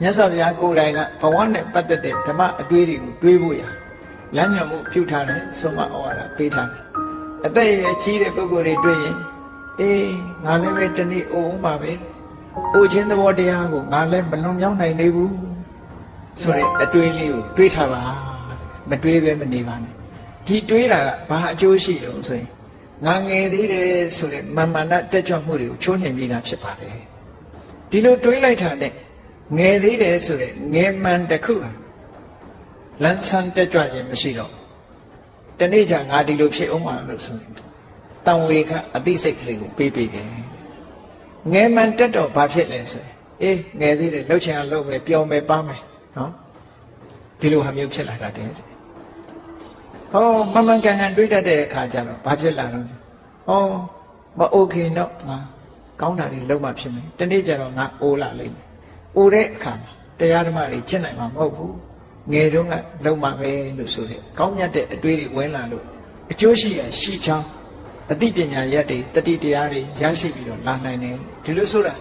မြတ်စွာဘုရားကိုယ်တိုင်ကဘဝနဲ့ပတ်သက်တဲ့ဓမ္မအတွေးတွေကိုတွေးဖို့ရလမ်းညွှန်မှုပြုထားတယ်ဆုံးမဩဝါဒပေးထားတယ်အသက်အရွယ်ကြီးတဲ့ပုဂ္ဂိုလ်တွေတွေ့ရင်ငါလည်းပဲတနေ့အိုးမှာပဲအိုခြင်းသဘောတရားကိုငါလည်းမလွန်မြောက်နိုင်သေးဘူးဆိုတဲ့အတွေးလေးကိုတွေးထားပါမတွေးပဲမနေပါနဲ့ဒီတွေးတာကဘာအကျိုးရှိလို့ဆိုရင်ငါငယ်သေးတယ်ဆိုတဲ့မာမနတက်ကြွမှုတွေကိုချိုးနှိမ်ပြီးတာဖြစ်ပါတယ်ဒီလိုတွေးလိုက်တာနဲ့ငယ်သေးတယ်ဆိုတဲ့ငယ်မှန်တစ်ခုဟာလန်းဆန်းတက်ကြွခြင်းမရှိတော့တနေ့ကျငါဒီလိုဖြစ်အောင်ပါလို့ဆိုရင်တံဝေကအသိစိတ်ကလေးကိုပေးပေးတယ်ငယ်မှန်တက်တော့ဘာဖြစ်လဲဆိုရင်ငယ်သေးတယ်လှုပ်ချင်အောင်လှုပ်မယ်ပျော်မယ်ပါမယ်နော်ဒီလိုဟာမျိုးဖြစ်လာတတ်တယ်မမှန်ကန်ကန်တွေးတတ်တဲ့အခါကျတော့ဘာဖြစ်လာတော့မโอเคတော့ငါကောင်းတာတွေလုံးမဖြစ်မယ်တနေ့ကျတော့ငါအိုးလာလိမ့်မယ်အိုးတဲ့အခါမှာတရားဓမ္မတွေကျင့်နိုင်မှာမဟုတ်ဘူးငယ်တုန်းကလုံးမပဲလို့ဆိုတဲ့ကောင်းမြတ်တဲ့အတွေးတွေဝင်လာလို့အကျိုးရှိရရှိချောင်းအသိပညာရက်တွေတတိတရားတွေရရှိပြီးတော့လာနိုင်တယ်ဒီလိုဆိုတာ